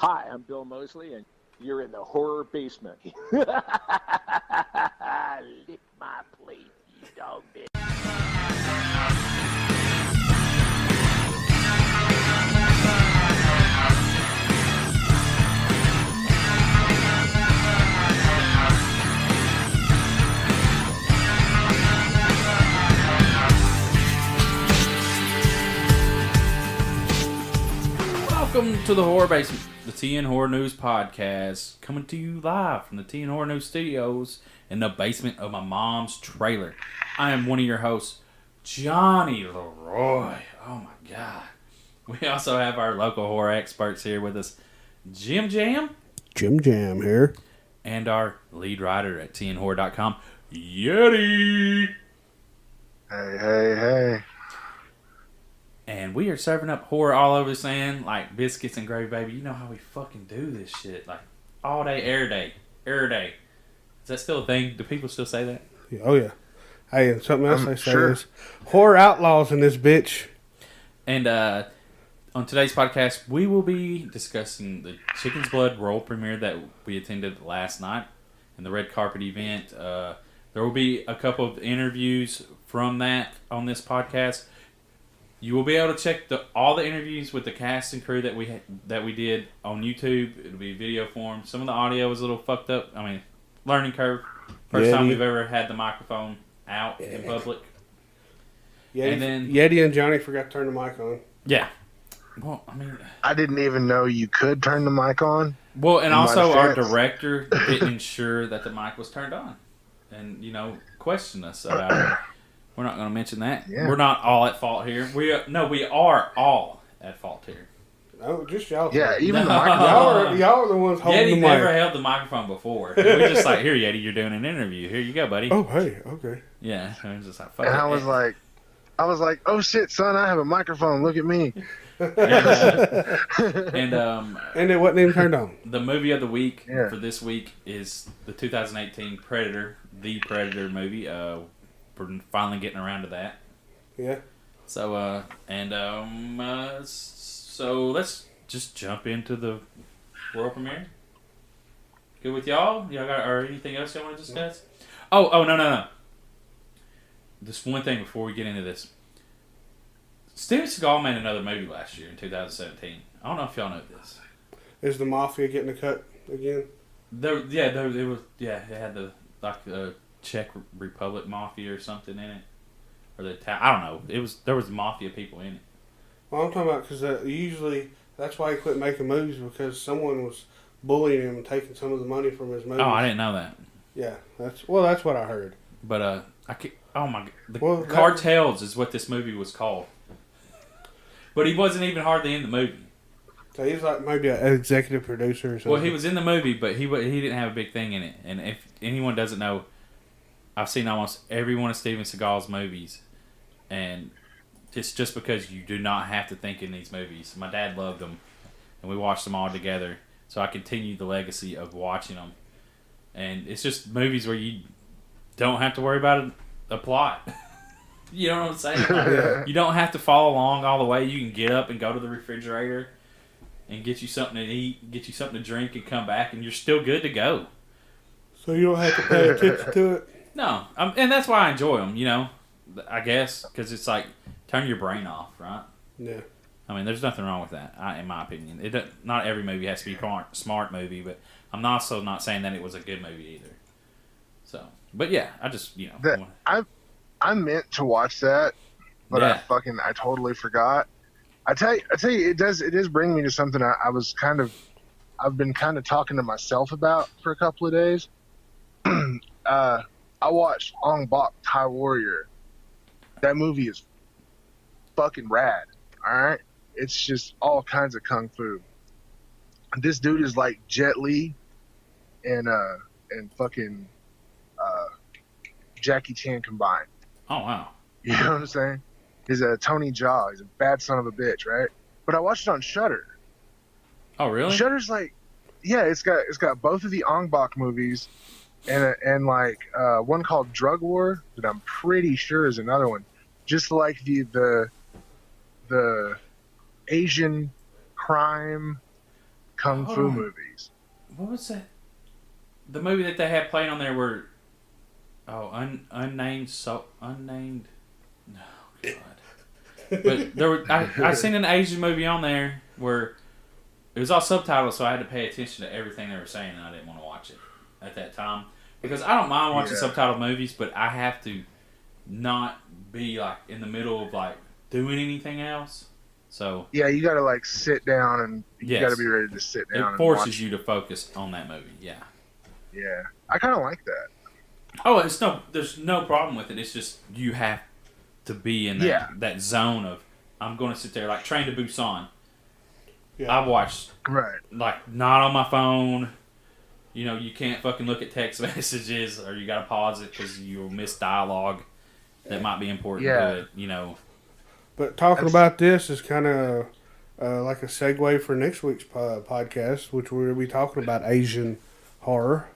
Hi, I'm Bill Moseley, and you're in the horror basement. Lick my plate, you dog bitch. Welcome to the Horror Basement, the TN Horror News Podcast, coming to you live from the TN Horror News Studios in the basement of my mom's trailer. I am one of your hosts, Jonny Leroy. Oh my God. We also have our local horror experts here with us, JimJam. JimJam here. And our lead writer at TNHorror.com, Yeti. Hey. And we are serving up horror all over this land, like biscuits and gravy, baby. You know how we fucking do this shit. Like, all day, every day. Is that still a thing? Do people still say that? Yeah, oh, yeah. Hey, and something else they say sure. is horror outlaws in this bitch. And on today's podcast, we will be discussing the Chicken's Blood world premiere that we attended last night and the red carpet event. There will be a couple of interviews from that on this podcast. You will be able to check all the interviews with the cast and crew that we did on YouTube. It'll be video form. Some of the audio was a little fucked up. I mean, learning curve. First time we've ever had the microphone out in public. Yeti and Jonny forgot to turn the mic on. Yeah. Well, I mean, I didn't even know you could turn the mic on. Well, and also our director didn't ensure that the mic was turned on, and questioned us about it. We're not going to mention that. Yeah. We're not all at fault here. We are all at fault here. No, just y'all. Yeah, even No. the microphone. Y'all are the ones holding the Yeti mic. never held the microphone before. We're just like, here, Yeti, you're doing an interview. Here you go, buddy. Oh, hey, okay. Yeah, I was just like, fuck And it. I was like, oh shit, son, I have a microphone. Look at me. And And it wasn't even turned on. the movie of the week Yeah. for this week is the 2018 Predator, the Predator movie. We're finally getting around to that. Yeah. So, so let's just jump into the world premiere. Good with y'all? Y'all got or anything else y'all want to discuss? Oh, no. Just one thing before we get into this. Steven Seagal made another movie last year in 2017. I don't know if y'all know this. Is the Mafia getting a cut again? It had the Czech Republic Mafia or something in it, or I don't know. There was Mafia people in it. Well, I'm talking about because usually that's why he quit making movies, because someone was bullying him and taking some of the money from his movies. Oh, I didn't know that. Yeah, that's what I heard. But oh my God, Cartels is what this movie was called. But he wasn't even hardly in the movie. So he's like maybe an executive producer or something. Well, he was in the movie, but he didn't have a big thing in it. And if anyone doesn't know, I've seen almost every one of Steven Seagal's movies, and it's just because you do not have to think in these movies. My dad loved them, and we watched them all together, so I continued the legacy of watching them. And it's just movies where you don't have to worry about a plot. You know what I'm saying? Like, you don't have to follow along all the way. You can get up and go to the refrigerator and get you something to eat, get you something to drink, and come back, and you're still good to go. So you don't have to pay attention to it? No, and that's why I enjoy them, I guess, because it's like, turn your brain off, right? Yeah. I mean, there's nothing wrong with that, in my opinion. Not every movie has to be a smart movie, but I'm also not saying that it was a good movie either. So, but yeah, I just, I meant to watch that, but Yeah. I totally forgot. I tell you, it does bring me to something I've been kind of talking to myself about for a couple of days. I watched Ong Bak Thai Warrior. That movie is fucking rad. All right, it's just all kinds of kung fu. This dude is like Jet Li, and fucking Jackie Chan combined. Oh, wow. You know what I'm saying? He's a Tony Jaa. He's a bad son of a bitch, right? But I watched it on Shudder. Oh, really? Shudder's like, yeah, it's got both of the Ong Bak movies, and one called Drug War that I'm pretty sure is another one. Just like the Asian crime kung fu movies. What was that? The movie that they had playing on there were unnamed. No, God. But there were I seen an Asian movie on there where it was all subtitled, so I had to pay attention to everything they were saying, and I didn't want to watch it at that time because I don't mind watching subtitled movies, but I have to not be like in the middle of like doing anything else. So yeah, you got to like sit down and you got to be ready to sit down. It forces you to focus on that movie. Yeah. Yeah, I kind of like that. Oh, there's no problem with it. It's just you have to be in that zone of I'm going to sit there like Train to Busan. Yeah. I've watched like not on my phone. You know, you can't fucking look at text messages or you got to pause it because you'll miss dialogue that might be important to it. You know. But talking about this is kind of like a segue for next week's podcast, which we're going to be talking about Asian horror.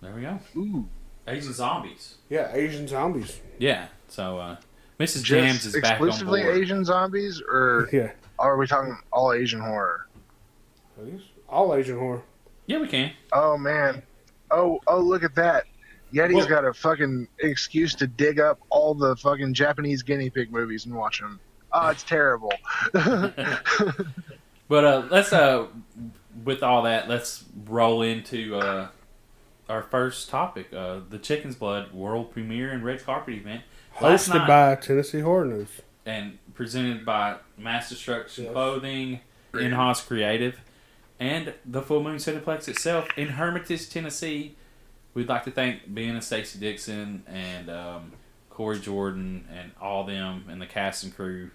There we go. Ooh. Asian zombies. Yeah, Asian zombies. Yeah. So, Mrs. Jams is back on board. Exclusively Asian zombies, or are we talking all Asian horror? All Asian horror. Yeah, we can. Oh, man. Oh, look at that. Yeti's got a fucking excuse to dig up all the fucking Japanese guinea pig movies and watch them. Oh, it's terrible. But let's, with all that, let's roll into our first topic, the Chicken's Blood world premiere and red carpet event. Hosted by Tennessee Horror News. And presented by Mass Destruction Clothing, In-House Creative, and the Full Moon Cineplex itself in Hermitage, Tennessee. We'd like to thank Ben and Stacey Dixon and Corey Jordan and all them and the cast and crew.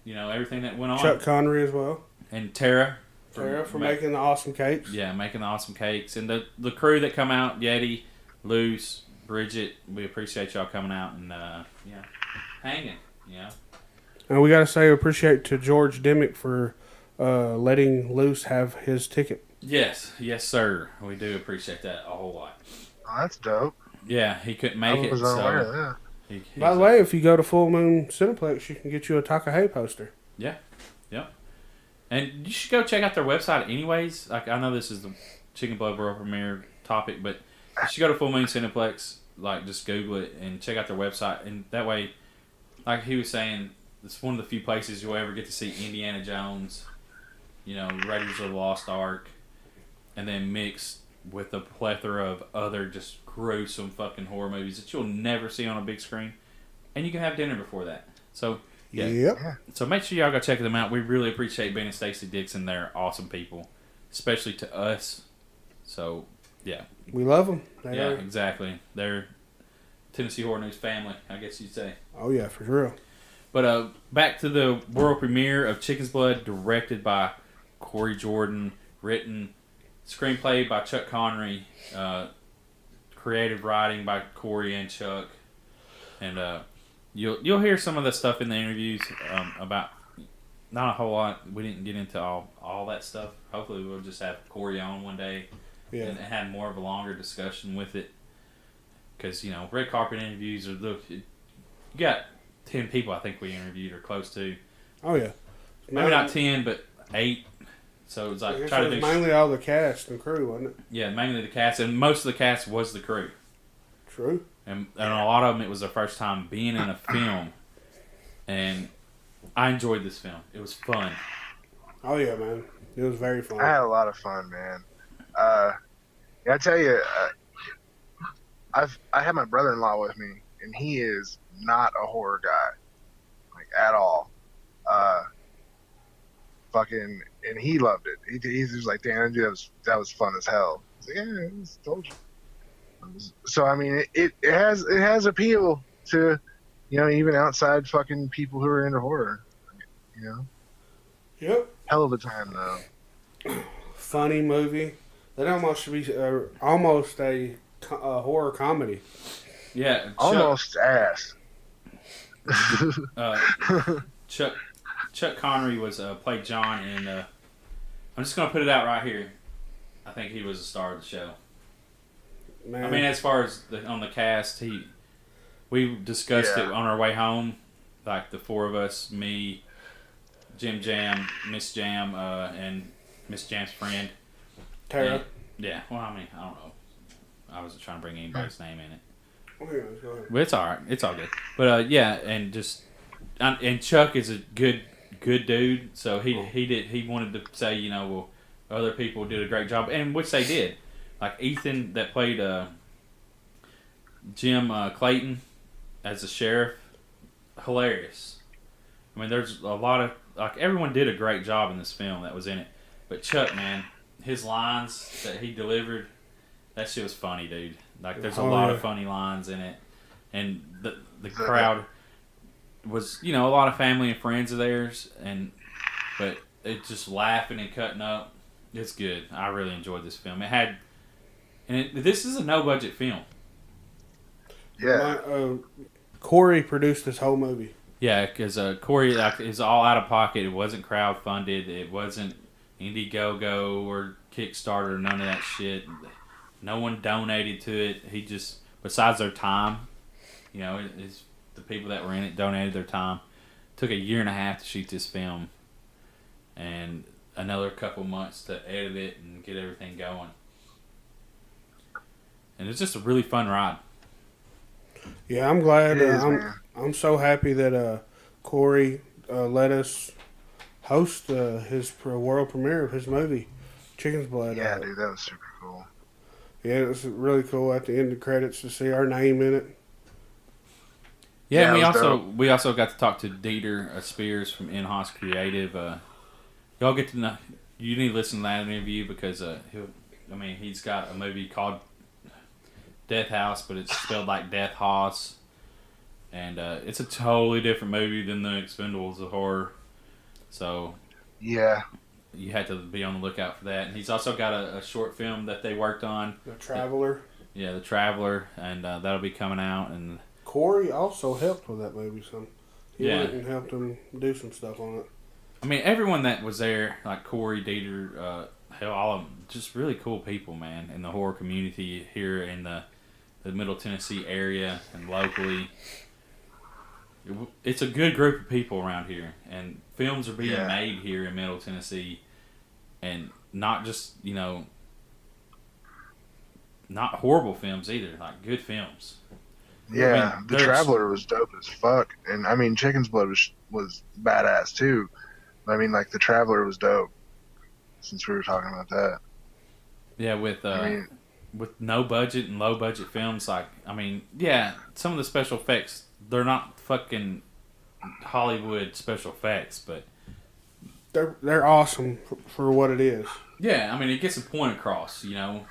You know, everything that went on. Chuck Conry as well. And Tara. For making the awesome cakes. Yeah, making the awesome cakes. And the crew that come out, Yeti, Luce, Bridget, we appreciate y'all coming out and, hanging, And we got to say appreciate to George Dimmick for letting Luce have his ticket. Yes, sir. We do appreciate that a whole lot. Oh, that's dope. Yeah, he couldn't make it. I was unaware of that. By the way, if you go to Full Moon Cineplex, you can get you a Takahae poster. Yeah. And you should go check out their website anyways. Like, I know this is the Chicken Blood World Premiere topic, but you should go to Full Moon Cineplex, like, just Google it and check out their website. And that way, like he was saying, it's one of the few places you'll ever get to see Indiana Jones, Raiders of the Lost Ark, and then mixed with a plethora of other just gruesome fucking horror movies that you'll never see on a big screen. And you can have dinner before that. So, So make sure y'all go check them out. We really appreciate Ben and Stacey Dixon. They're awesome people, especially to us. So, yeah. We love them. Exactly. They're Tennessee Horror News family, I guess you'd say. Oh, yeah, for real. But back to the world premiere of Chicken's Blood, directed by Corey Jordan, written, screenplay by Chuck Conry, creative writing by Korey and Chuck, and you'll hear some of the stuff in the interviews about not a whole lot. We didn't get into all that stuff. Hopefully, we'll just have Korey on one day and have more of a longer discussion with it, because red carpet interviews you got 10 people I think we interviewed or close to. Oh yeah, maybe not 10, but 8. So it's like try to do mainly all the cast and crew, wasn't it? Yeah, mainly the cast, and most of the cast was the crew. True. And a lot of them, it was their first time being in a film, and I enjoyed this film. It was fun. Oh yeah, man, it was very fun. I had a lot of fun, man. I tell you, I had my brother-in-law with me, and he is not a horror guy, like at all. And he loved it. He was like, "Damn, that was fun as hell." I was like, "Yeah, I just told you." So I mean, it has appeal to, even outside fucking people who are into horror. Yep. Hell of a time though. Funny movie. That almost should be almost a horror comedy. Yeah. Almost ass. Chuck Conry was played John in. I'm just gonna put it out right here. I think he was the star of the show. Man. I mean, as far as on the cast, we discussed it on our way home, like the four of us, me, JimJam, Miss Jam, and Miss Jam's friend. Tara. And, yeah, well, I mean, I don't know. I wasn't trying to bring anybody's name in it. Okay, go ahead. But it's all right. It's all good. But yeah, and Chuck is a good dude. So he wanted to say, you know, well, other people did a great job, and which they did. Like Ethan that played Jim Clayton as the sheriff, hilarious. I mean, there's a lot of like everyone did a great job in this film that was in it. But Chuck, man, his lines that he delivered, that shit was funny, dude. Like there's a lot of funny lines in it, and the crowd was, you know, a lot of family and friends of theirs, but it's just laughing and cutting up. It's good. I really enjoyed this film. This is a no budget film. Yeah. Korey produced this whole movie. Yeah, because Korey is all out of pocket. It wasn't crowdfunded. It wasn't Indiegogo or Kickstarter or none of that shit. No one donated to it. He just, besides their time, you know, it's the people that were in it donated their time. Took a year and a half to shoot this film, and another couple months to edit it and get everything going. And it's just a really fun ride. Yeah, I'm glad. Man. I'm so happy that Korey let us host his world premiere of his movie, Chicken's Blood. Yeah, dude, that was super cool. Yeah, it was really cool at the end of credits to see our name in it. Yeah, Yeah, and we also got to talk to Dieter Spears from In-House Creative. Y'all get to know. You need to listen to that interview because he's got a movie called Death House, but it's spelled like Death House, and it's a totally different movie than the Expendables of horror. So Yeah. you had to be on the lookout for that. And he's also got a short film that they worked on. The Traveler. Yeah, The Traveler, and that'll be coming out. And Korey also helped with that movie, so he Yeah. went and helped him do some stuff on it. I mean, everyone that was there, like Korey, Dieter, hell, all of them, just really cool people, man, in the horror community here in the Middle Tennessee area and locally. It's a good group of people around here, and films are being made here in Middle Tennessee, and not just, you know, not horrible films either, like good films. Yeah, I mean, The Traveler was dope as fuck, and I mean, Chicken's Blood was badass too. I mean, like The Traveler was dope. Since we were talking about that. Yeah, with no budget and low budget films, like, I mean, yeah, some of the special effects, they're not fucking Hollywood special effects, but they're awesome for what it is. yeah, I mean, it gets a point across, you know.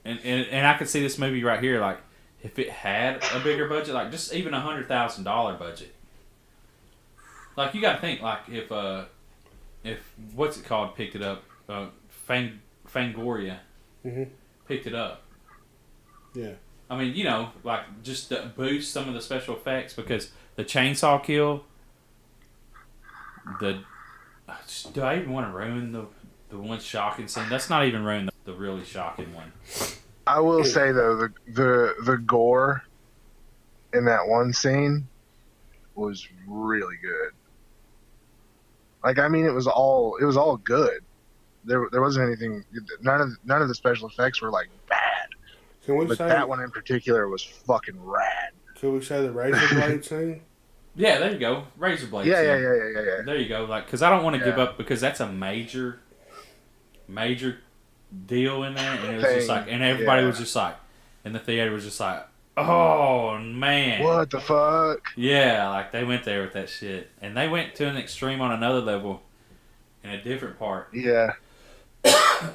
And I could see this movie right here, like, if it had a bigger budget, like just even $100,000 budget. Like, you got to think, like, if what's it called picked it up, Fangoria picked it up. Yeah. I mean, you know, like, just to boost some of the special effects, because the chainsaw kill, do I even want to ruin the one shocking scene? That's not even ruin the really shocking one. I will say though, the gore in that one scene was really good. Like, I mean, it was all good. There wasn't anything. None of the special effects were like bad. But that one in particular was fucking rad. Can we say the razor blade scene? Yeah, there you go, razor blades. Yeah. There you go. Like, because I don't want to give up, because that's a major deal in there, and it was just like, and everybody was just like, in the theater was just like, oh man, what the fuck? Yeah, like they went there with that shit, and they went to an extreme on another level in a different part. Yeah.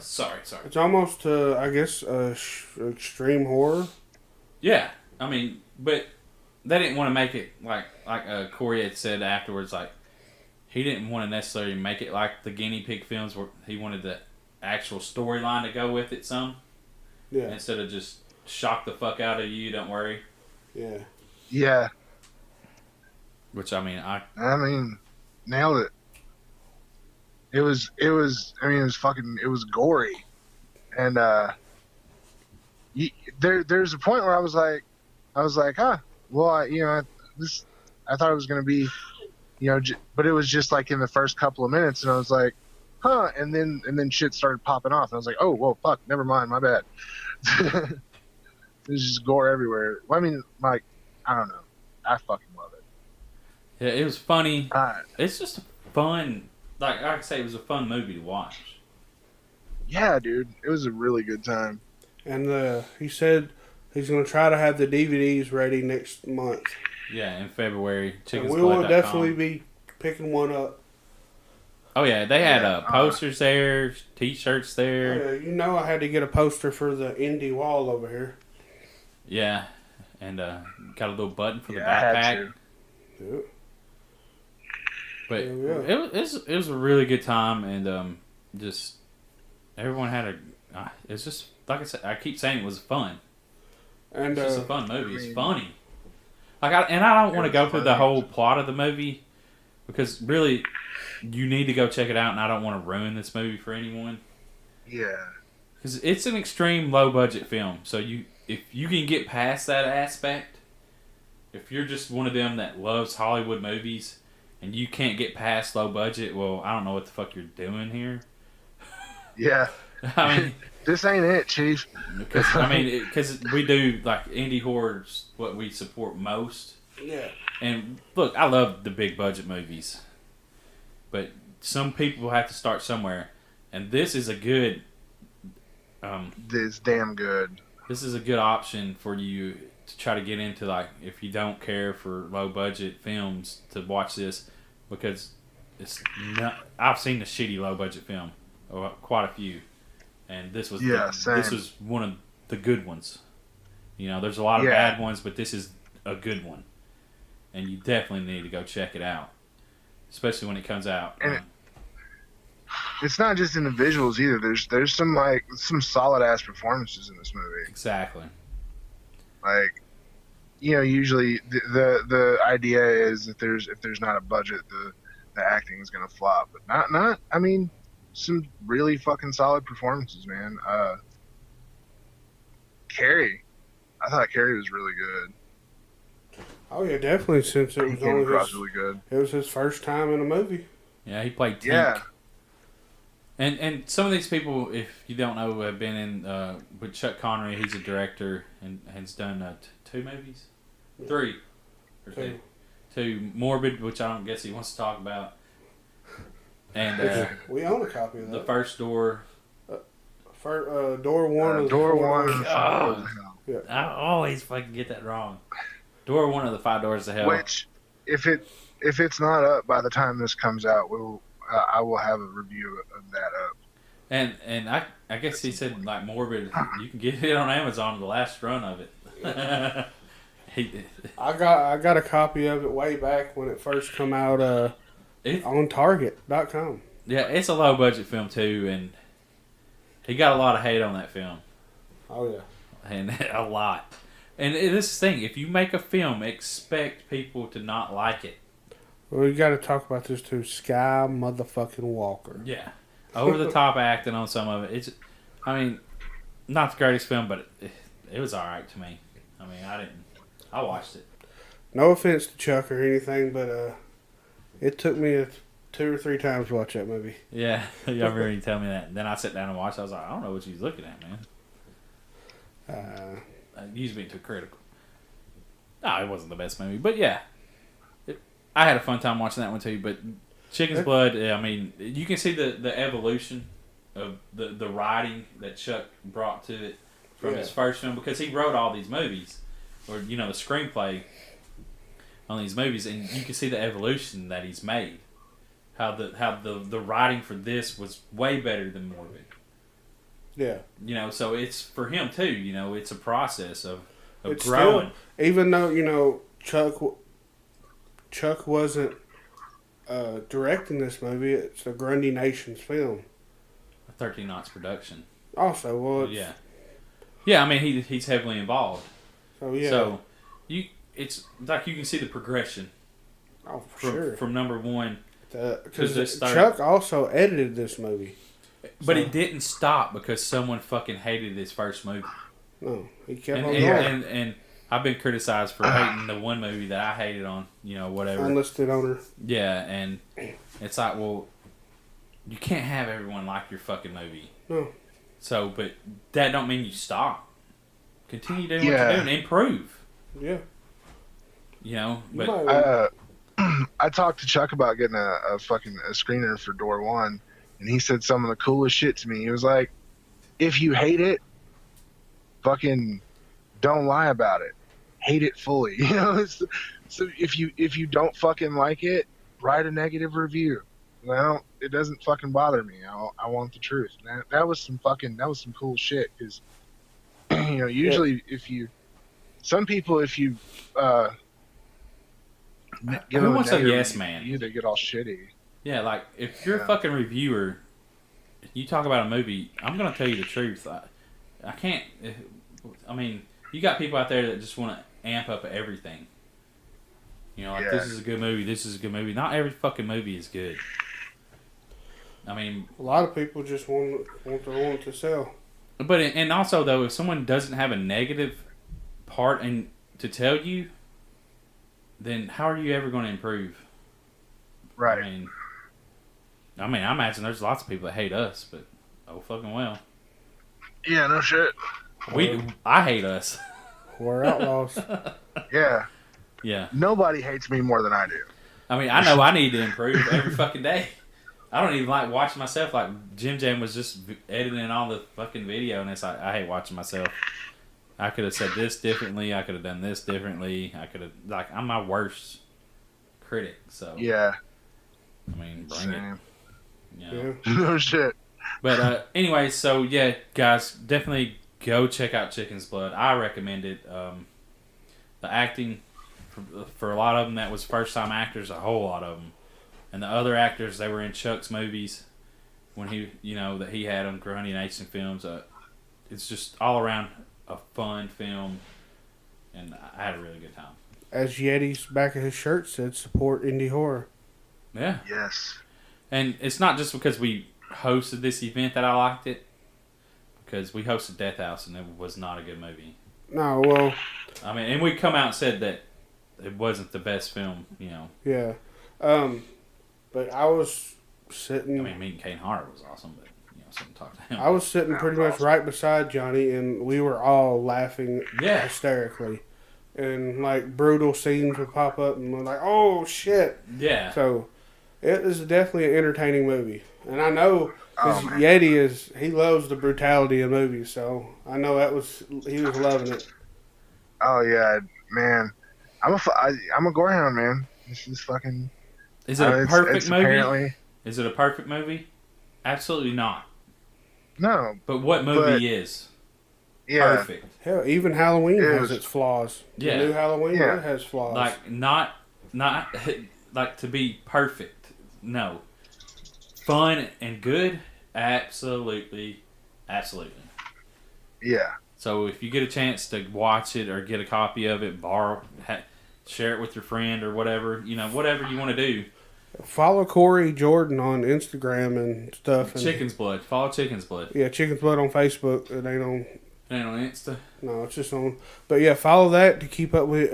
Sorry. It's almost, I guess, extreme horror. Yeah, I mean, but they didn't want to make it like Korey had said afterwards. Like, he didn't want to necessarily make it like the guinea pig films, where he wanted the actual storyline to go with it some. Yeah. Instead of just shock the fuck out of you. Don't worry. Yeah. Yeah. Which, I mean, nailed it. It was gory, and there's a point where I was like, well, I thought it was gonna be, but it was just like in the first couple of minutes, and I was like, huh, and then shit started popping off. And I was like, oh, whoa, fuck, never mind, my bad. There's just gore everywhere. I mean, like, I don't know. I fucking love it. Yeah, it was funny. It's just fun. Like I say, it was a fun movie to watch. Yeah, dude, it was a really good time. And he said he's going to try to have the DVDs ready next month. Yeah, in February. And we will definitely be picking one up. Oh yeah, they had posters there, T-shirts there. You know, I had to get a poster for the indie wall over here. Yeah, and got a little button for the I had backpack. Yeah. But it was a really good time, and just everyone had a. It's just like I said. I keep saying it was fun. And it's just a fun movie. It's funny. Like I don't want to go through the whole plot of the movie because really, you need to go check it out, and I don't want to ruin this movie for anyone. Yeah. Because it's an extreme low budget film, so if you can get past that aspect, if you're just one of them that loves Hollywood movies and you can't get past low budget, well, I don't know what the fuck you're doing here. Yeah. I mean, this ain't it, Chief. Because we do like indie horrors, what we support most. Yeah. And look, I love the big budget movies, but some people have to start somewhere, and this is a good. This damn good. This is a good option for you to try to get into, like, if you don't care for low budget films, to watch this, because it's not. I've seen a shitty low budget film, quite a few, and this was this was one of the good ones. You know, there's a lot of bad ones, but this is a good one, and you definitely need to go check it out, especially when it comes out. And it's not just in the visuals either. There's some solid ass performances in this movie. Exactly. Like, you know, usually the idea is if there's not a budget, the acting is gonna flop. But not. I mean, some really fucking solid performances, man. Korey, I thought Korey was really good. Oh yeah, definitely. Since it was really good. It was his first time in a movie. Yeah, he played Tink. Yeah. And some of these people, if you don't know, have been in with Chuck Conry. He's a director and has done 2 movies, 3, or 2. 2 Morbid, which I don't guess he wants to talk about. And we own a copy of that. The First Door. Door 1. Door 1. Yeah. I always fucking get that wrong. Door 1 of the 5 Doors to Hell. Which, if it's not up by the time this comes out, I will have a review of that up. And I guess he said, like, Morbid, you can get it on Amazon, the last run of it. I got a copy of it way back when it first come out on Target.com. Yeah, it's a low budget film too, and he got a lot of hate on that film. Oh yeah. And a lot. And this is the thing, if you make a film, expect people to not like it. Well, you got to talk about this too. Sky motherfucking Walker. Yeah, over the top acting on some of it. It's, I mean, not the greatest film, but it was all right to me. I mean, I watched it. No offense to Chuck or anything, but it took me 2 or 3 times to watch that movie. Yeah, you remember you tell me that. Then I sat down and watched. I was like, I don't know what you're looking at, man. You being too critical. No, it wasn't the best movie, but yeah. I had a fun time watching that one too, but Chicken's Blood, I mean, you can see the evolution of the writing that Chuck brought to it from his first film, because he wrote all these movies, or, you know, the screenplay on these movies, and you can see the evolution that he's made. How the writing for this was way better than Morbid. Yeah. You know, so it's for him too, you know, it's a process of growing. Still, even though, you know, Chuck wasn't directing this movie. It's a Grundy Nations film. A 13 Knots production. Also, well, yeah. I mean, he's heavily involved. So yeah. So it's like you can see the progression. Oh, for sure. From number 1 because Chuck also edited this movie. But it didn't stop because someone fucking hated his first movie. No, he kept on going. And I've been criticized for hating the one movie that I hated on, you know, whatever. Unlisted Owner. Yeah, and it's like, well, you can't have everyone like your fucking movie. No. So, but that don't mean you stop. Continue doing what you're doing. Improve. Yeah. You know, but I talked to Chuck about getting a screener for Door 1, and he said some of the coolest shit to me. He was like, if you hate it, fucking don't lie about it. Hate it fully. You know, so if you don't fucking like it, write a negative review. Well, it doesn't fucking bother me. I want the truth. That was some cool shit, because you know, usually some people, if you give who them wants a yes man? review, they get all shitty. Yeah, like if you're a fucking reviewer, you talk about a movie, I'm gonna tell you the truth. I can't. I mean, you got people out there that just want to amp up everything. You know, like this is a good movie. This is a good movie. Not every fucking movie is good. I mean, a lot of people just want to sell. But and also though, if someone doesn't have a negative part to tell you, then how are you ever going to improve? Right. I mean, I imagine there's lots of people that hate us, but oh fucking well. Yeah, no shit. I hate us. We're outlaws. Yeah. Yeah. Nobody hates me more than I do. I mean, I know I need to improve every fucking day. I don't even like watching myself. Like JimJam was just editing all the fucking video, and it's like I hate watching myself. I could have said this differently. I could have done this differently. I could have I'm my worst critic. So yeah. I mean, bring it. You know. Yeah. No shit. But anyway, so yeah, guys, definitely go check out Chicken's Blood. I recommend it. The acting for a lot of them, that was first time actors. A whole lot of them. And the other actors, they were in Chuck's movies when he, that he had on Grunty Nation Films. It's just all around a fun film, and I had a really good time. As Yeti's back of his shirt said, support indie horror. Yeah. Yes. And it's not just because we hosted this event that I liked it, because we hosted Death House, and it was not a good movie. No, well... I mean, and we come out and said that it wasn't the best film, Yeah. But I was sitting... I mean, meeting Kane Hart was awesome, but, something to talk to him. I was sitting pretty much right beside Johnny, and we were all laughing hysterically. And, brutal scenes would pop up, and we're like, oh, shit. Yeah. So, it is definitely an entertaining movie. And I know, because Yeti he loves the brutality of movies, so I know he was loving it. Oh, yeah, man. I'm a gorehound, man. This is fucking... Is it a perfect movie? Apparently... Is it a perfect movie? Absolutely not. No. But what movie is? Yeah. Perfect. Hell, even Halloween has its flaws. Yeah. The new Halloween it has flaws. Not to be perfect. No. Fun and good? Absolutely. Absolutely. Yeah. So if you get a chance to watch it or get a copy of it, share it with your friend or whatever, whatever you want to do. Follow Korey Jordan on Instagram and stuff. Chicken's Blood. Follow Chicken's Blood. Yeah, Chicken's Blood on Facebook. It ain't on... It ain't on Insta? No, it's just on... But yeah, follow that to keep up with,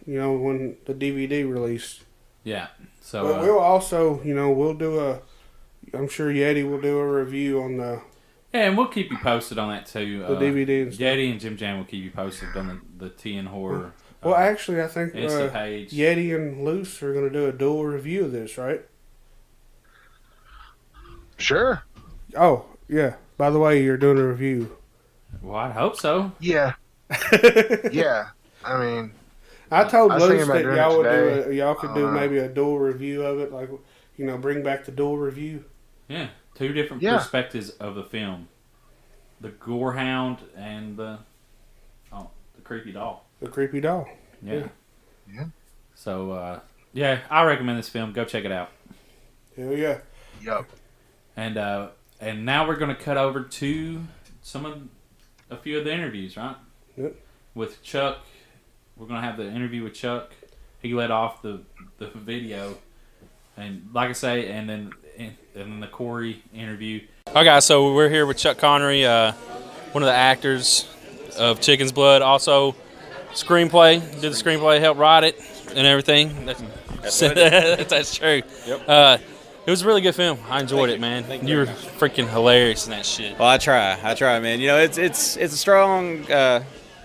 when the DVD released. Yeah. So But we'll also, we'll do I'm sure Yeti will do a review on the... Yeah, and we'll keep you posted on that too. The DVD and stuff. Yeti and JimJam will keep you posted on the TN Horror. Well, actually, I think Insta page. Yeti and Luce are going to do a dual review of this, right? Sure. Oh, yeah. By the way, you're doing a review. Well, I hope so. Yeah. Yeah. I mean... I told Luce that y'all could do maybe a dual review of it, bring back the dual review. Yeah. Two different perspectives of the film. The Gorehound and the creepy doll. The creepy doll. Yeah. So, I recommend this film. Go check it out. Hell yeah. Yup. And now we're going to cut over to a few of the interviews, right? Yep. With Chuck. We're going to have the interview with Chuck. He led off the video. And like I say, and then the Korey interview. All right, guys, so we're here with Chuck Conry, one of the actors of Chicken's Blood. Also, Screenplay. Did the screenplay, helped write it and everything. That's true. Yep. It was a really good film. I enjoyed it, man. You were freaking hilarious in that shit. Well, I try, man. You know, it's a strong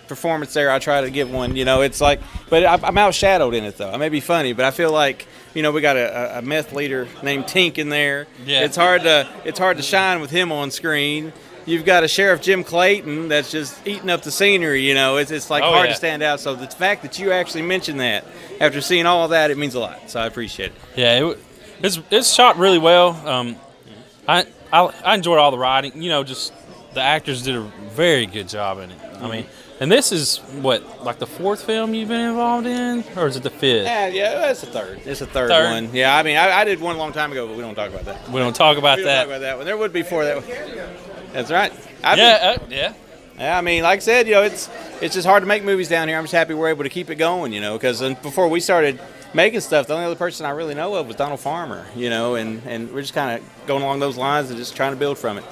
performance there. I try to give one. You know, it's like, but I'm outshadowed in it though. I may be funny, but I feel like, you know, we got a meth leader named Tink in there. Yeah. It's hard to shine with him on screen. You've got a Sheriff Jim Clayton that's just eating up the scenery. You know, it's like hard to stand out. So the fact that you actually mentioned that after seeing all of that, it means a lot. So I appreciate it. Yeah, it's shot really well. I enjoyed all the writing. You know, just the actors did a very good job in it. I mean, and this is what, like the fourth film you've been involved in, or is it the fifth? Yeah, it's the third. It's the third one. Yeah, I mean, I did one a long time ago, but we don't talk about that. We don't talk about that. Talk about that one. There would be four that. That's right. Yeah. I mean, like I said, you know, it's just hard to make movies down here. I'm just happy we're able to keep it going, you know, because before we started making stuff, the only other person I really know of was Donald Farmer, you know, and we're just kind of going along those lines and just trying to build from it.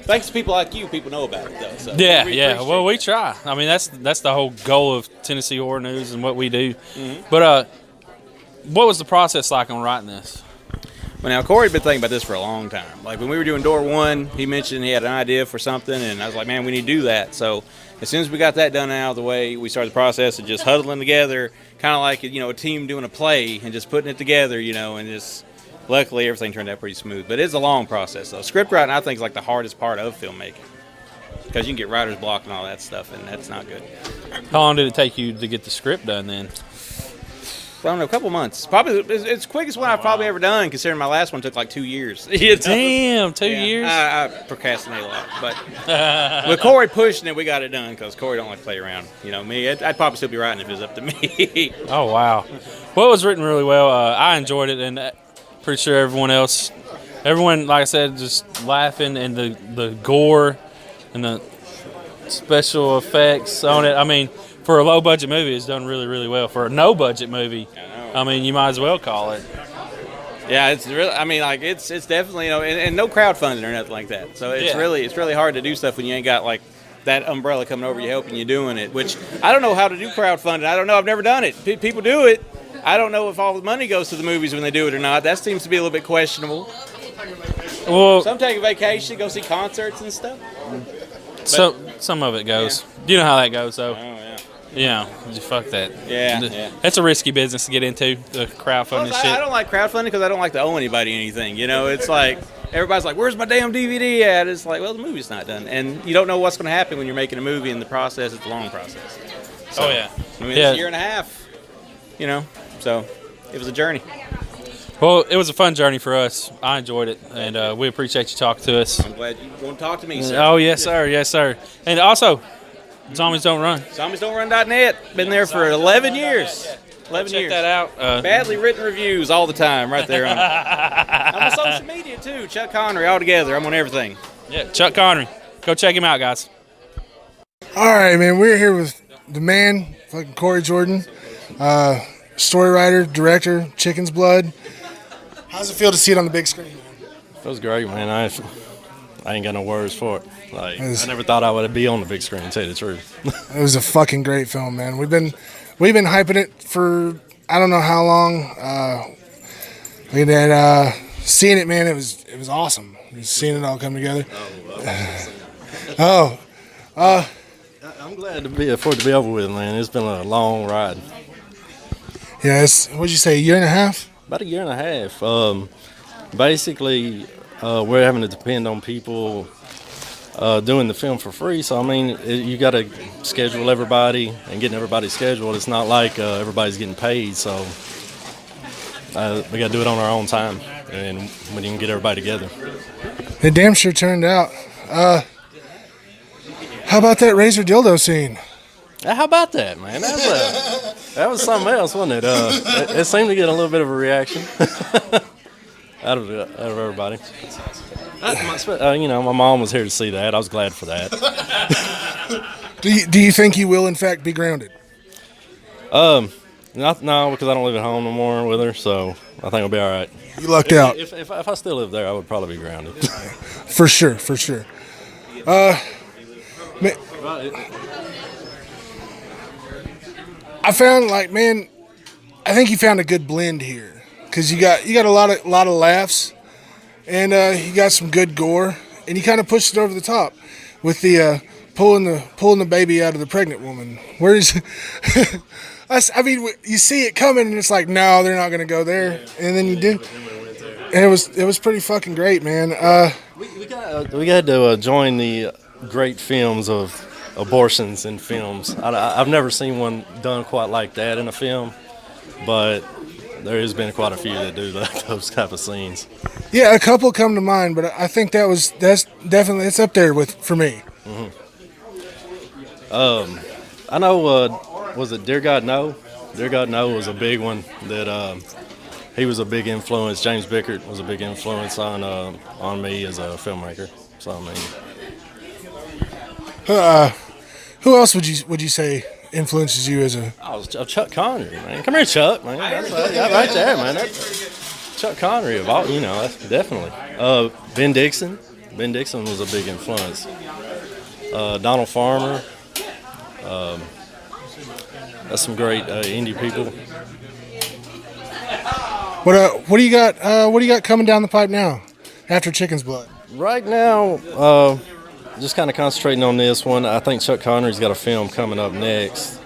Thanks to people like you, people know about it, though. So Yeah. Well, we try. I mean, that's the whole goal of Tennessee Horror News and what we do. Mm-hmm. But what was the process like on writing this? Well, now, Korey had been thinking about this for a long time. Like, when we were doing Door 1, he mentioned he had an idea for something, and I was like, man, we need to do that. So as soon as we got that done out of the way, we started the process of just huddling together, kind of like, you know, a team doing a play and just putting it together, you know, and just luckily everything turned out pretty smooth. But it's a long process, though. Script writing, I think, is like the hardest part of filmmaking because you can get writer's block and all that stuff, and that's not good. How long did it take you to get the script done then? I don't know, a couple months. Probably it's the quickest one I've probably ever done, considering my last one took like 2 years. Damn, 2 years? I procrastinate a lot, but with Korey pushing it, we got it done because Korey don't like to play around. You know, me, I'd probably still be writing if it was up to me. Oh, wow. Well, it was written really well. I enjoyed it, and pretty sure everyone, like I said, just laughing, and the gore and the special effects on it. I mean, for a low-budget movie, it's done really, really well. For a no-budget movie, I mean, you might as well call it. Yeah, it's really. I mean, like it's definitely, you know, and no crowdfunding or nothing like that. So it's really hard to do stuff when you ain't got like that umbrella coming over you helping you doing it. Which I don't know how to do crowdfunding. I don't know. I've never done it. People do it. I don't know if all the money goes to the movies when they do it or not. That seems to be a little bit questionable. Well, some take a vacation, go see concerts and stuff. So some of it goes. Yeah. You know how that goes, though. Oh yeah. Yeah, fuck that. Yeah. That's a risky business to get into, the crowdfunding shit. I don't like crowdfunding because I don't like to owe anybody anything. You know, it's like everybody's like, "Where's my damn DVD at?" It's like, well, the movie's not done, and you don't know what's going to happen when you're making a movie. In the process, it's a long process. So, oh yeah. I mean, it's a year and a half. You know, so it was a journey. Well, it was a fun journey for us. I enjoyed it, and we appreciate you talking to us. I'm glad you want to talk to me, sir. Oh yes, sir. Yes, sir. And also, Zombies Don't Run. ZombiesDon'tRun.net. Been there for 11 years. 11 Check years. that out. Badly written reviews all the time, right there on it. I'm on social media too. Chuck Conry, all together. I'm on everything. Yeah, Chuck Conry. Go check him out, guys. All right, man. We're here with the man, fucking Korey Jordan, story writer, director, Chicken's Blood. How's it feel to see it on the big screen, man? Feels great, man. I ain't got no words for it. Like, I never thought I would be on the big screen, to tell you the truth. It was a fucking great film, man. We've been hyping it for I don't know how long. We had seeing it, man. It was awesome. Seeing it all come together. I'm glad for it to be over with, man. It's been a long ride. Yeah, what'd you say, a year and a half? About a year and a half. Basically, we're having to depend on people doing the film for free. So, I mean, you got to schedule everybody and getting everybody scheduled. It's not like everybody's getting paid. So, we got to do it on our own time. And we didn't get everybody together. It damn sure turned out. How about that razor dildo scene? How about that, man? That was something else, wasn't it? It seemed to get a little bit of a reaction out of everybody. My mom was here to see that. I was glad for that. Do you think you will, in fact, be grounded? No, because I don't live at home no more with her, so I think I'll be all right. You lucked out. If I still lived there, I would probably be grounded. For sure. I found, I think you found a good blend here. because you got a lot of laughs, and you got some good gore, and you kind of pushed it over the top with the pulling the baby out of the pregnant woman. Where's I mean, you see it coming, and it's like, no, they're not gonna go there, and then you do. And it was pretty fucking great, man. We got to join the great films of abortions in films. I've never seen one done quite like that in a film, but there has been quite a few that do those type of scenes. Yeah, a couple come to mind, but I think that's definitely it's up there for me. Mm-hmm. I know. Was it Dear God No? Dear God No was a big one that. He was a big influence. James Bickert was a big influence on me as a filmmaker. So I mean, who else would you say influences you as a? Chuck Conry, man. Come here, Chuck, man. That's right there, man. That's Chuck Conry of all, that's definitely. Ben Dixon. Ben Dixon was a big influence. Donald Farmer. That's some great indie people. What do you got? What do you got coming down the pipe now, after Chicken's Blood? Right now, just kind of concentrating on this one. I think Chuck Conry's got a film coming up next,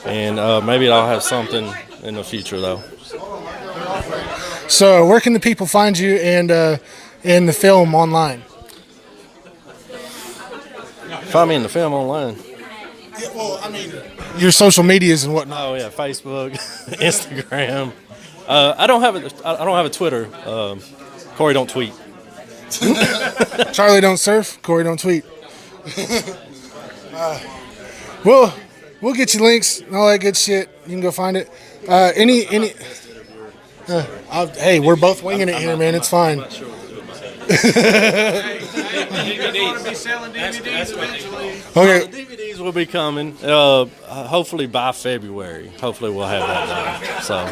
and maybe I'll have something in the future though. So, where can the people find you and the film online? Find me in the film online. Yeah, well, I mean, your social medias and whatnot. Oh yeah, Facebook, Instagram. I don't have a Twitter. Korey don't tweet. Charlie don't surf. Korey don't tweet. We'll get you links and all that good shit. You can go find it. Hey, we're both winging it here, man. It's fine. Okay. The DVDs will be coming. Hopefully by February. Hopefully we'll have that done. So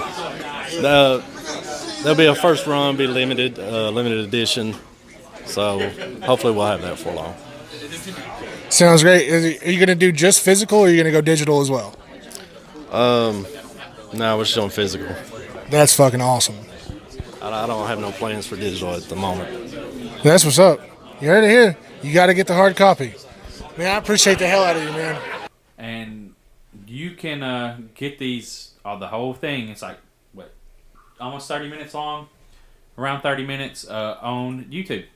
there'll be a first run, be limited edition. So hopefully we'll have that for long. Sounds great. Are you going to do just physical, or are you going to go digital as well? No, we're just doing physical. That's fucking awesome. I don't have no plans for digital at the moment. That's what's up. You heard it here. You got to get the hard copy. Man, I appreciate the hell out of you, man. And you can get these, the whole thing. It's like, almost 30 minutes long, around 30 minutes on YouTube.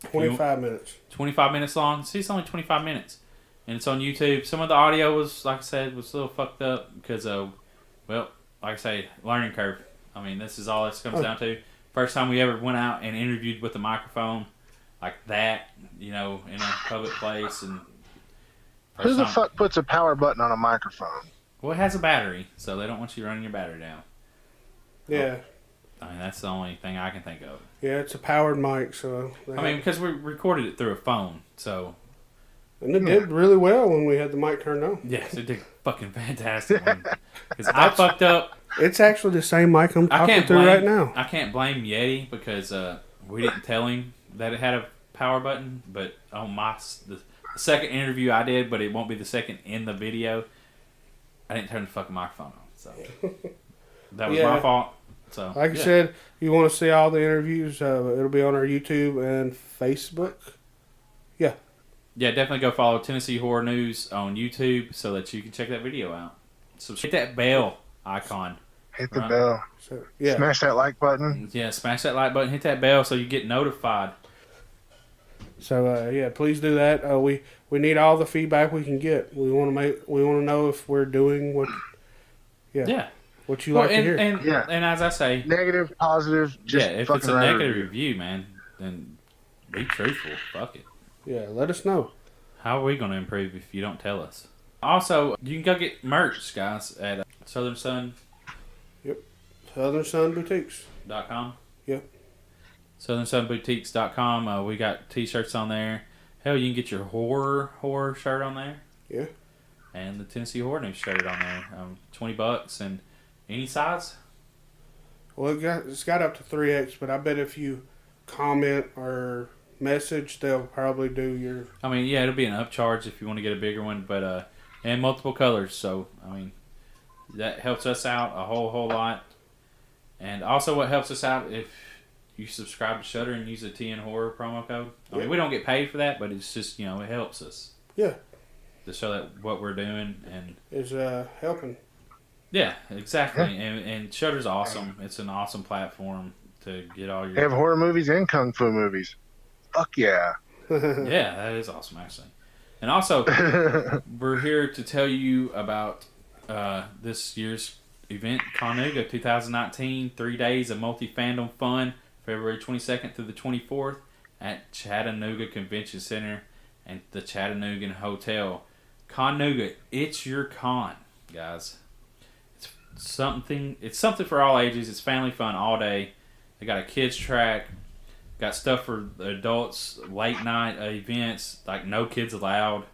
25 minutes. 25 minutes long. See, it's only 25 minutes. And it's on YouTube. Some of the audio was, like I said, was a little fucked up because, like I say, learning curve. I mean, this is all this comes down to. First time we ever went out and interviewed with a microphone like that, in a public place. And who the fuck puts a power button on a microphone? Well, it has a battery, so they don't want you running your battery down. Yeah. I mean, that's the only thing I can think of. Yeah, it's a powered mic, so... because we recorded it through a phone, so... And it did really well when we had the mic turned on. Yes, it did fucking fantastic. Because I fucked up. It's actually the same mic I'm talking through right now. I can't blame Yeti because we didn't tell him that it had a power button, but on the second interview I did, but it won't be the second in the video, I didn't turn the fucking microphone on. So that was my fault. So, like I said, you want to see all the interviews, it'll be on our YouTube and Facebook. Yeah. Yeah, definitely go follow Tennessee Horror News on YouTube so that you can check that video out. So hit that bell icon. Hit the bell. So, yeah. Smash that like button. Yeah, smash that like button. Hit that bell so you get notified. So please do that. We need all the feedback we can get. We want to know if we're doing what. Yeah. What you like to hear. And as I say, negative, positive. Just if it's a negative review, man, then be truthful. Fuck it. Yeah, let us know. How are we going to improve if you don't tell us? Also, you can go get merch, guys, at Southern Sun. Yep. SouthernSunBoutiques.com. Yep. SouthernSunBoutiques.com. We got t-shirts on there. Hell, you can get your horror shirt on there. Yeah. And the Tennessee Horror News shirt on there. $20 and any size. Well, it's got up to 3X, but I bet if you comment or message, they'll probably do your... I mean, yeah, it'll be an upcharge if you want to get a bigger one, but and multiple colors. So, I mean, that helps us out a whole lot. And also, what helps us out if you subscribe to Shudder and use the TN Horror promo code. I mean, we don't get paid for that, but it's just, it helps us. Yeah. To show that what we're doing and is helping. Yeah, exactly. Yeah. And Shudder's awesome. It's an awesome platform to get all your. They have horror movies and kung fu movies. Fuck yeah. Yeah, that is awesome, actually. And also, we're here to tell you about this year's event, Conry 2019, 3 days of multi-fandom fun, February 22nd through the 24th at Chattanooga Convention Center and the Chattanooga Hotel. Conry, it's your con, guys. It's something for all ages. It's family fun all day. They got a kids track, got stuff for adults, late night events, like no kids allowed.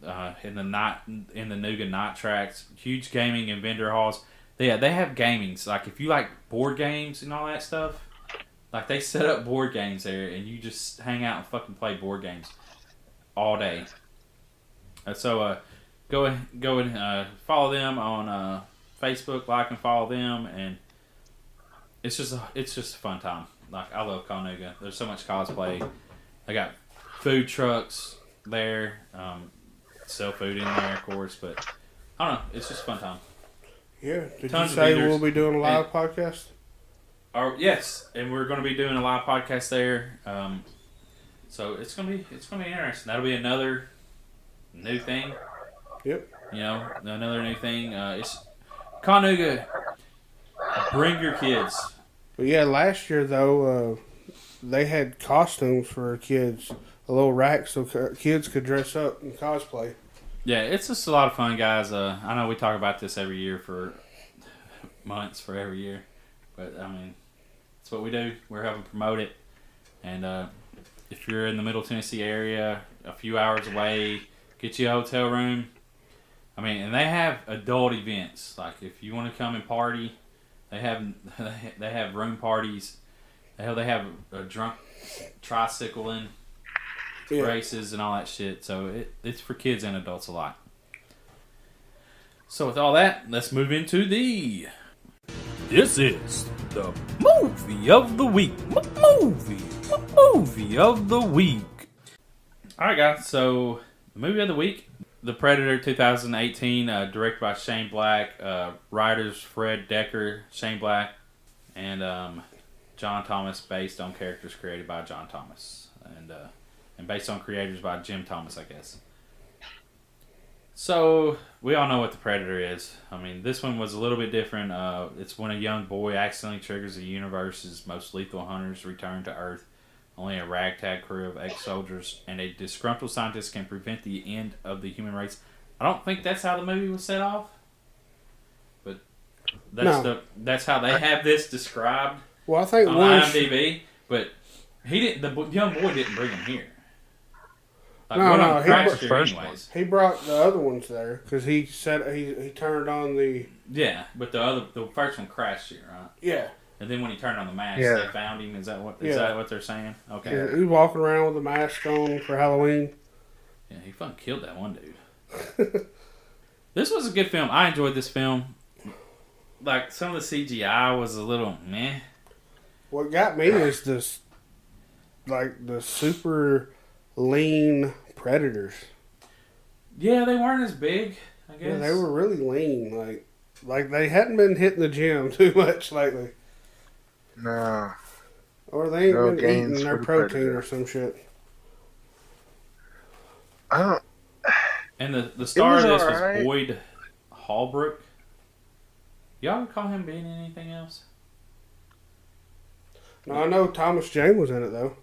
In the Nooga night tracks, huge gaming and vendor halls. They have gamings. Like if you like board games and all that stuff, like they set up board games there, and you just hang out and fucking play board games all day. So go and follow them on Facebook, like and follow them, and it's just a fun time. Like I love Conry. There's so much cosplay. They got food trucks there. Sell food in there, of course, but I don't know. It's just a fun time. Yeah. Did you say we'll be doing a live podcast? Yes, and we're going to be doing a live podcast there. So it's gonna be interesting. That'll be another new thing. Yep. Another new thing. It's Conry. Bring your kids. But yeah, last year though, they had costumes for kids. A little rack so kids could dress up and cosplay. Yeah, it's just a lot of fun, guys. I know we talk about this every year for months, for every year. But, I mean, it's what we do. We're helping promote it. And if you're in the Middle Tennessee area, a few hours away, get you a hotel room. I mean, and they have adult events. Like, if you want to come and party, they have room parties. They have a drunk tricycling. Yeah. Races and all that shit, so it's for kids and adults alike. So with all that, let's move into this is the movie of the week. Movie of the week. All right, guys. So the movie of the week, The Predator 2018, directed by Shane Black, writers Fred Decker, Shane Black, and John Thomas, based on characters created by John Thomas, and based on creators by Jim Thomas, I guess. So, we all know what the Predator is. I mean, this one was a little bit different. It's when a young boy accidentally triggers the universe's most lethal hunters return to Earth. Only a ragtag crew of ex-soldiers and a disgruntled scientist can prevent the end of the human race. I don't think that's how the movie was set off. But that's how they have this described. Well, I think on IMDb. But the young boy didn't bring him here. He brought the other ones there because he said he turned on the. Yeah, but the first one crashed here, right? Yeah. And then when he turned on the mask, they found him. Is that what they're saying? Okay. Yeah, he was walking around with a mask on for Halloween. Yeah, he fucking killed that one dude. This was a good film. I enjoyed this film. Like some of the CGI was a little meh. What got me is this, like the super lean predators. Yeah, they weren't as big, I guess. Yeah, they were really lean. Like they hadn't been hitting the gym too much lately. No. Or they ain't been eating their protein or some shit. I don't. And the star of this was Boyd Holbrook. Y'all recall him being in anything else? No, I know Thomas Jane was in it though.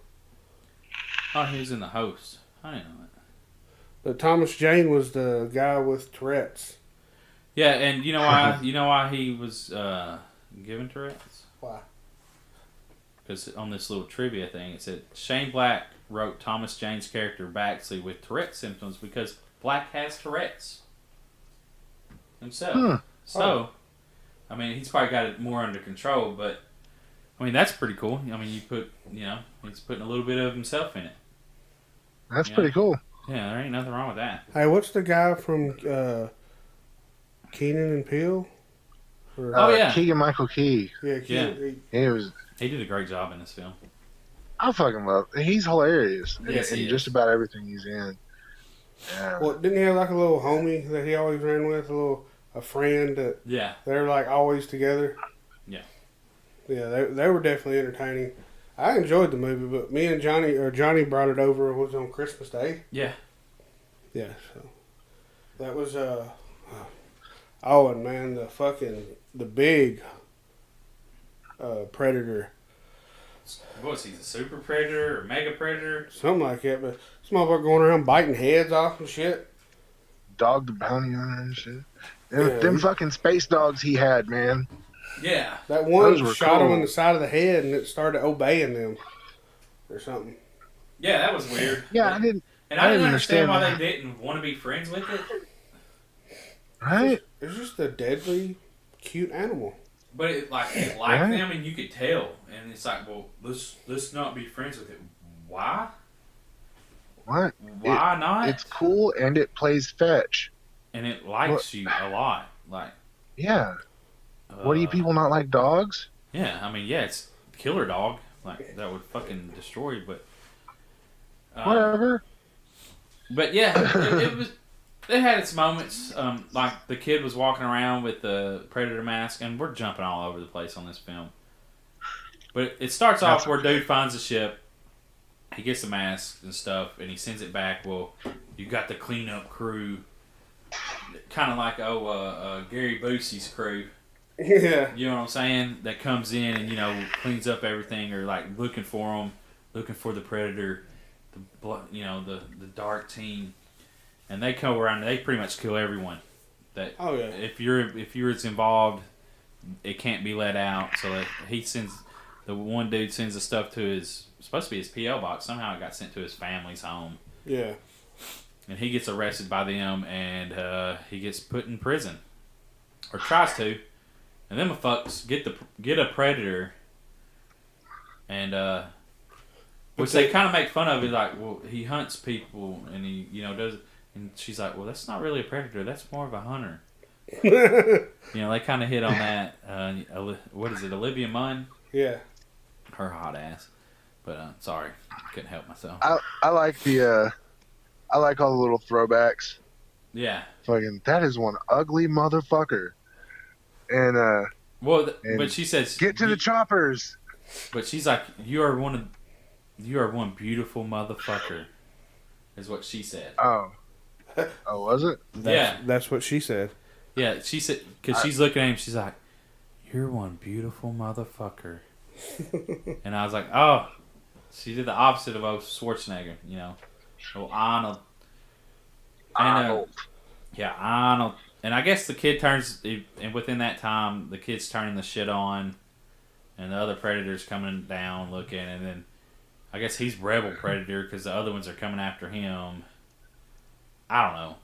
Oh, he was in The Host. I didn't know that. But Thomas Jane was the guy with Tourette's. Yeah, and you know why? You know why he was given Tourette's? Why? Because on this little trivia thing, it said Shane Black wrote Thomas Jane's character Baxley with Tourette symptoms because Black has Tourette's himself. So, I mean, he's probably got it more under control, but I mean, that's pretty cool. I mean, he's putting a little bit of himself in it. That's pretty cool. Yeah, there ain't nothing wrong with that. Hey, what's the guy from Keenan and Peele? Oh, yeah. Keegan-Michael Key. Yeah, Yeah. He did a great job in this film. I fucking love. He's hilarious Yes, in he just is. about everything he's in. Yeah. Well, didn't he have like a little homie that he always ran with, a friend that Yeah. they're like always together? Yeah. Yeah, they were definitely entertaining. I enjoyed the movie, but me and Johnny brought it over. It was on Christmas Day. Yeah. Yeah, so that was oh, and man, the big predator, What was he, the super predator or mega predator? something like that. But this motherfucker going around biting heads off and shit. Dog the bounty hunter and shit. Yeah. Them fucking space dogs he had, man. Yeah. That one Those were shot him cool. in the side of the head, and it started obeying them or something. Yeah, that was weird. Yeah, I didn't. And I didn't understand why that. they didn't want to be friends with it. Right? It's just a deadly cute animal. But it liked Right. them, and you could tell. And it's like, well, let's not be friends with it. Why? What? Why not? It's cool and it plays fetch. And it likes you a lot. Like, Yeah. What do you people not like dogs? Yeah, I mean, yeah, it's killer dog. Like, that would fucking destroy you, but... Whatever. But yeah, it was... It had its moments. Like, the kid was walking around with the Predator mask, and we're jumping all over the place on this film. But it starts off where dude finds a ship, he gets the mask and stuff, and he sends it back. Well, you got the cleanup crew, kind of like, Gary Busey's crew. Yeah. You know what I'm saying? That comes in and, cleans up everything, or like looking for them, looking for the Predator, the dark team. And they come around and they pretty much kill everyone. That if you're involved, it can't be let out. So that the one dude sends the stuff to supposed to be his PO box. Somehow it got sent to his family's home. Yeah. And he gets arrested by them, and he gets put in prison, or tries to. And then the fucks get a predator, and which they kind of make fun of it, like, well, he hunts people, and he does. And she's like, well, that's not really a predator. That's more of a hunter. They kind of hit on that. What is it, Olivia Munn? Yeah. Her hot ass. But sorry, couldn't help myself. I like I like all the little throwbacks. Yeah. Fucking, that is one ugly motherfucker. And but she says, get to the choppers. But she's like, you are one beautiful motherfucker, is what she said. Oh, was it? That's what she said. Yeah, she said, because she's looking at him, she's like, you're one beautiful motherfucker. And I was like, oh, she did the opposite of old Schwarzenegger, Oh, Arnold. And, Arnold. And I guess the kid and within that time, the kid's turning the shit on, and the other predator's coming down looking, and then I guess he's rebel predator because the other ones are coming after him. I don't know.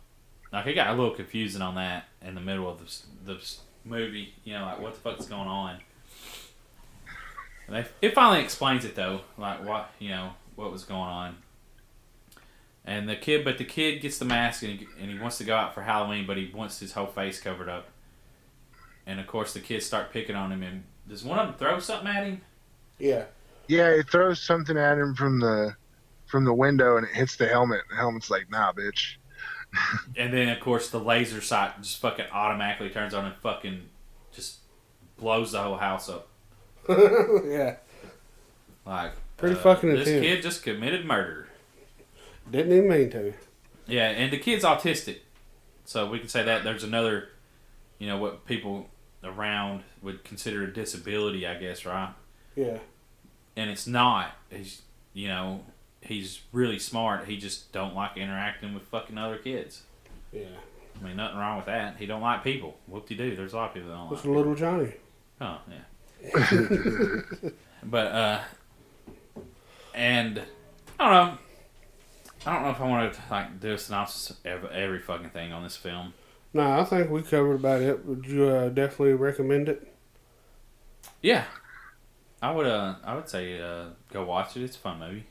Like, it got a little confusing on that in the middle of the movie. Like, what the fuck's going on? And it finally explains it, though. Like, what was going on. And the kid gets the mask, and he wants to go out for Halloween, but he wants his whole face covered up. And, of course, the kids start picking on him, and does one of them throw something at him? Yeah. Yeah, it throws something at him from the window, and it hits the helmet. The helmet's like, nah, bitch. And then, of course, the laser sight just fucking automatically turns on and fucking just blows the whole house up. Yeah. Like, pretty fucking intense. This intense. kid just committed murder. Didn't even mean to. Yeah, and the kid's autistic. So we can say that there's another, what people around would consider a disability, I guess, right? Yeah. And it's not. He's really smart. He just don't like interacting with fucking other kids. Yeah. I mean, nothing wrong with that. He don't like people. Whoop-de-doo. There's a lot of people that don't like What's little Johnny? Oh, yeah. But, and, I don't know if I want to, do a synopsis of every fucking thing on this film. No, I think we covered about it. Would you definitely recommend it? Yeah. I would say, go watch it. It's a fun movie.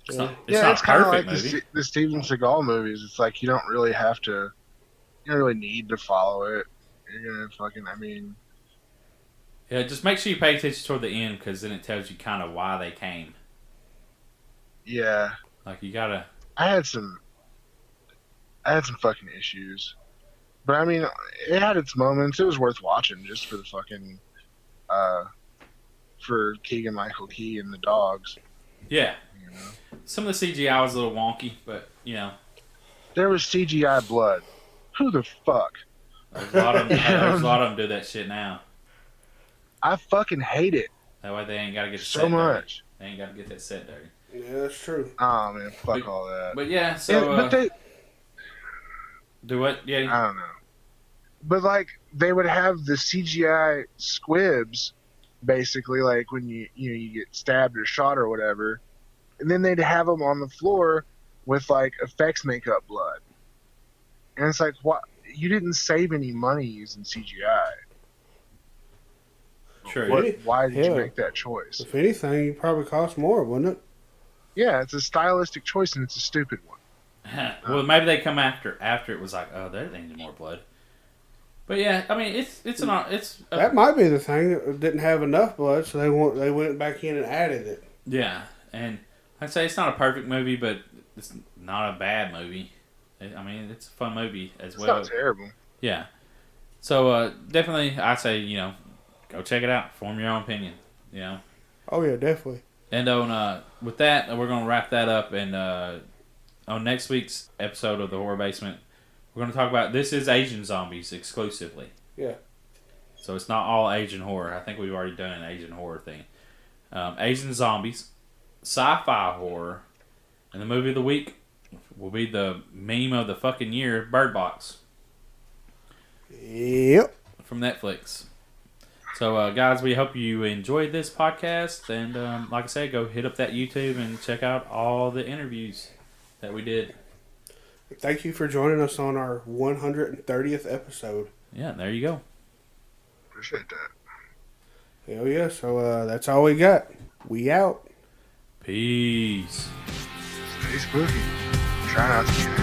It's not it's kind of like movie. the Steven Seagal movies. It's like you don't really need to follow it. You're gonna fucking. I mean, Yeah, just make sure you pay attention toward the end because then it tells you kind of why they came. yeah. Like you gotta. I had some fucking issues, but I mean, it had its moments. It was worth watching just for the fucking, for Keegan Michael Key and the dogs. Yeah. You know? Some of the CGI was a little wonky, but you know. There was CGI blood. Who the fuck? There's a lot of them, there's a lot of them do that shit now. I fucking hate it That way they ain't gotta get the so set much. dirty. They ain't gotta get that set dirty. Yeah, that's true. Oh man, fuck all that. But yeah, so but they, do what? Yeah. I don't know. But like they would have the CGI squibs, basically, like when you get stabbed or shot or whatever, and then they'd have them on the floor with like effects makeup blood, and it's like, what? You didn't save any money using CGI. True. Why did you make that choice? If anything, it probably cost more, wouldn't it? Yeah, it's a stylistic choice and it's a stupid one. Well, maybe they come after it was like, oh, there needs more blood. But yeah, I mean, it's that might be the thing. It didn't have enough blood, so they went back in and added it. Yeah, and I'd say it's not a perfect movie, but it's not a bad movie. I mean, it's a fun movie as well. It's not terrible. Yeah. So definitely, I say go check it out. Form your own opinion. You know. Oh yeah, definitely. And on with that, we're gonna wrap that up. And on next week's episode of the Horror Basement, we're gonna talk about this is Asian zombies exclusively. Yeah. So it's not all Asian horror. I think we've already done an Asian horror thing. Asian zombies, sci-fi horror, and the movie of the week will be the meme of the fucking year, Bird Box. Yep. From Netflix. So, guys, we hope you enjoyed this podcast. And like I said, go hit up that YouTube and check out all the interviews that we did. Thank you for joining us on our 130th episode. Yeah, there you go. Appreciate that. Hell yeah. So that's all we got. We out. Peace. Stay spooky. Try not to get